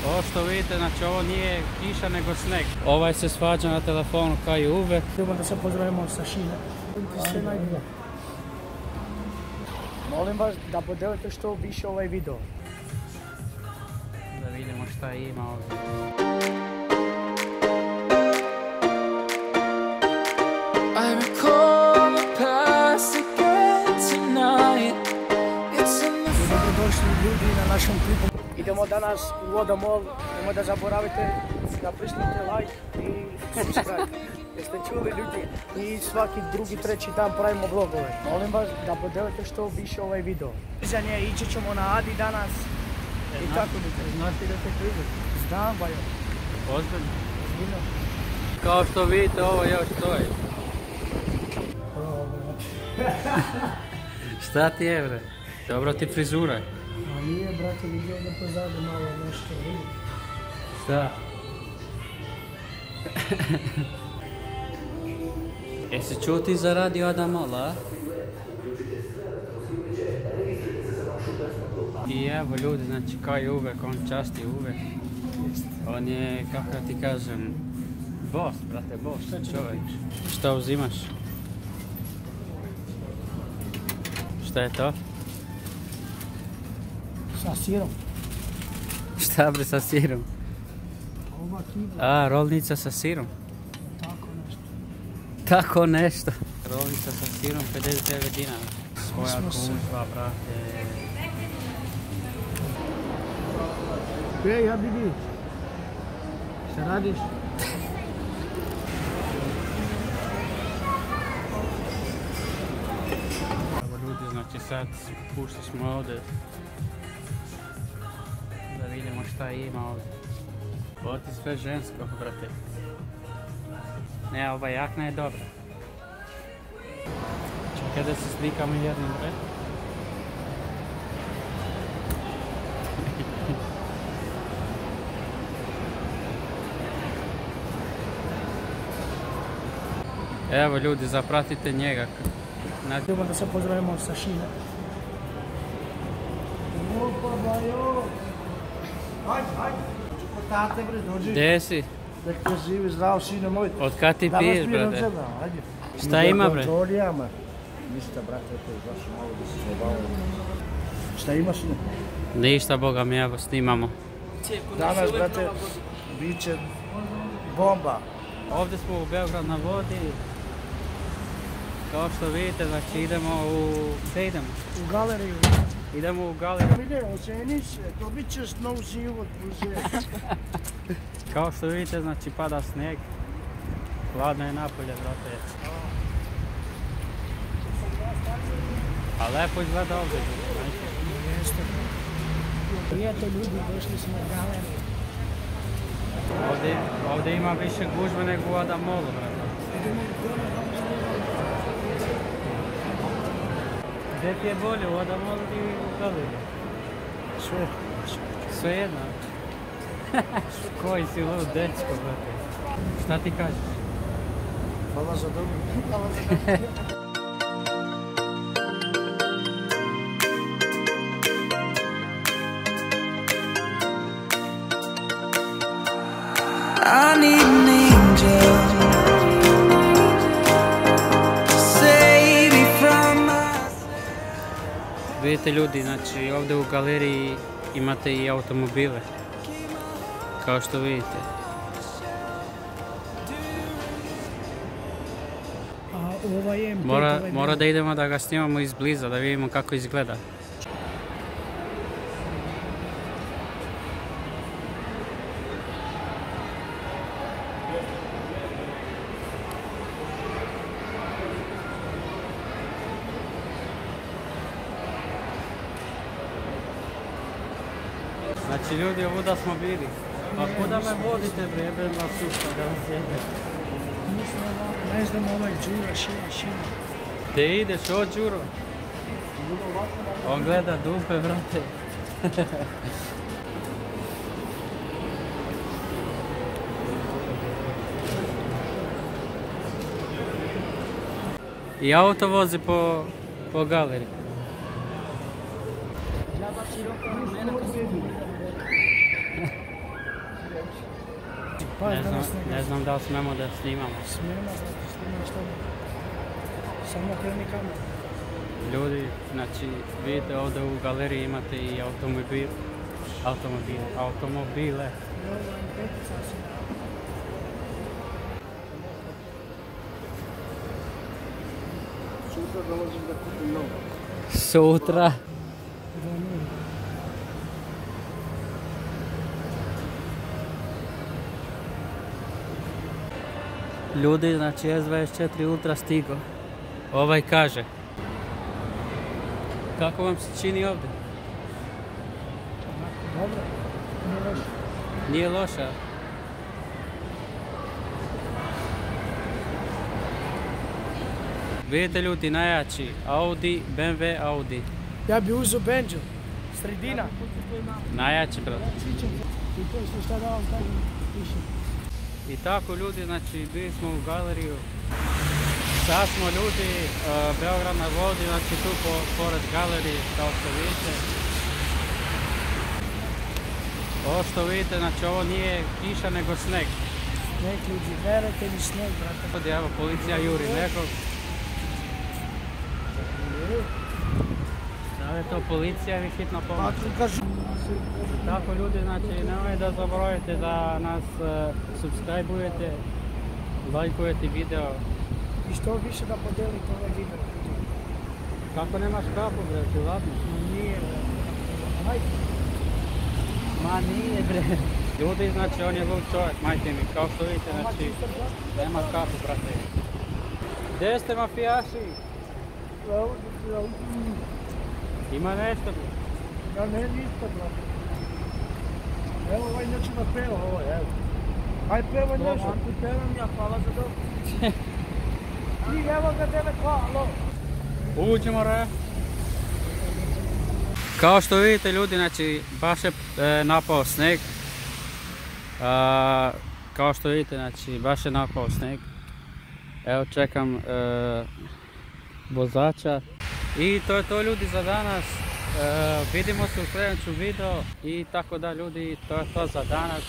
Ovo što vidite, znači ovo nije kiša nego sneg. Ovaj se svađa na telefonu kao i uvek. Trebamo da se pozdravimo sa Šine. Sve najbolje. Molim vas da podelite što više ovaj video. Da vidimo šta ima ovdje. I recall the past again tonight. Dobrodošli ljudi na našom klipu. Idemo danas u Voda Mall. Nemoj da zaboravite da pritisnete like i subscribe. Jeste čuli ljudi? I svaki drugi, treći dan pravimo vlogove. Molim vas da podelite što više ovaj video. Klizanje, ići ćemo na Adi danas. I tako ljudi. Znaš ti da se klizati? Znam, bajo. Ozbiljno? Ozbiljno. Kao što vidite, ovo još stoji. Šta ti je, bre? Dobro ti frizura. A nije, brate, vidio da pozadu malo nešto, vidi. Šta? Jesi čuo ti za radio Adamala, a? I evo ljudi, znači kao i uvek, on časti uvek. On je, kako ti kažem, boss, brate, boss, čovjek. Šta uzimaš? Šta je to? Sa sirom. Šta bre sa sirom? Ova kiva. A, rolnica sa sirom? Tako nešto. Tako nešto. Rolnica sa sirom, 59 dinara. Svoja kužba, brate. Ej, ja vidi. Šta radiš? Evo ljudi, znači sad pušli smo ovdje. Da vidimo šta ima ovdje. Ovo ti sve žensko, brate. Ne, ova jakna je dobra. Čekaj da se slikamo jednom, bre. Evo ljudi, zapratite njega. Trebamo da se pozdravimo sa Šine. Opa, bajo! Hajde, hajde! Kod tate, bre, dođi. Gdje si? Nek te živi, zdrav, sine moj. Od kad ti piješ, brate? Hajde. Šta ima, bre? Ništa, brate, to je zašto malo da se zabavaju. Šta ima, sine? Ništa, boga mi, evo, snimamo. Danas, brate, bit će bomba. Ovdje smo u Beograd na vodi. Kao što vidite, znači idemo u... Gdje idemo? U galeriju. Idemo u galeriju. Ide, oceni se, dobit ćeš nov život, buze. Kao što vidite, znači pada snijeg. Hladno je napolje, brate. A lepo izgleda ovdje. Jeste. Prijatelj ljudi, došli smo u galeriju. Ovdje ima više gužve nego u Adamolu, brate. Gdje ti je bolje, u Adamolu ili u galeriju? Sve. Sve jedno. Koji si lud dečko, brate. Šta ti kažeš? Hvala za dobro. Hvala za dobro. I need an angel to save me from myself. Vidite ljudi, znači ovdje u galeriji imate i automobile. Kao što vidite. A ova je M5. Mora da idemo da ga snimamo izbliza, da vidimo kako izgleda. Znači ljudi, ovuda smo bili. A kuda me vodite, bre, jebem vas sušta da vas jebe. Ne znam, ovaj Đura, Šina. Gdje ideš, o Đuro? On gleda dupe, brate. I auto vozi po galeriji. Pa danas Ne znam da li smemo da snimamo. Smijemo, brate, snimam što ne. Samo kreni kameru. Ljudi, znači vidite ovdje u galeriji imate i automobile. Ovo je petica sam. Sutra dolazim da kupim novo. Sutra. Ljudi, znači S24 Ultra stigo. Ovaj kaže. Kako vam se čini ovdje? Dobro, nije loše. Nije loša. Vidite ljudi, najjači Audi, BMW Audi. Ja bi uzeo Benđu, sredina. Najjači, brate. I to je sve šta da vam kažem više. I tako ljudi, znači bili smo u galeriju. Sad smo ljudi, Beograd na vodi, znači tu pored galerije, kao što vidite. Ovo što vidite, znači ovo nije kiša nego sneg. Sneg ljudi, verujte mi sneg, brate. Ovdje evo policija juri nekog. Da li je to policija ili hitna pomoć? Tako ljudi, znači nemojte da zaboravite da nas subscribe-ujete, lajkujete video. I što više da podelite ovaj video. Kako nemaš kapu, bre, ti ladno? Nije, ajde. Ma nije, bre. Ljudi, znači on je lud čovjek, majte mi, kao što vidite, znači nema kapu, brate. Gdje ste mafijaši? Ima nešto, bre. Ja ne ništa, brate. Evo ovaj neće da peva, ovaj, evo. Aj peva nešto. Ti pevam ja, hvala za dobro. I evo ga tebe, hvala. Uđemo, re. Kao što vidite ljudi, znači baš je napao sneg. Kao što vidite, znači baš je napao sneg. Evo čekam vozača. I to je to ljudi za danas. Vidimo se u sljedećem videu i tako da ljudi, to je to za danas.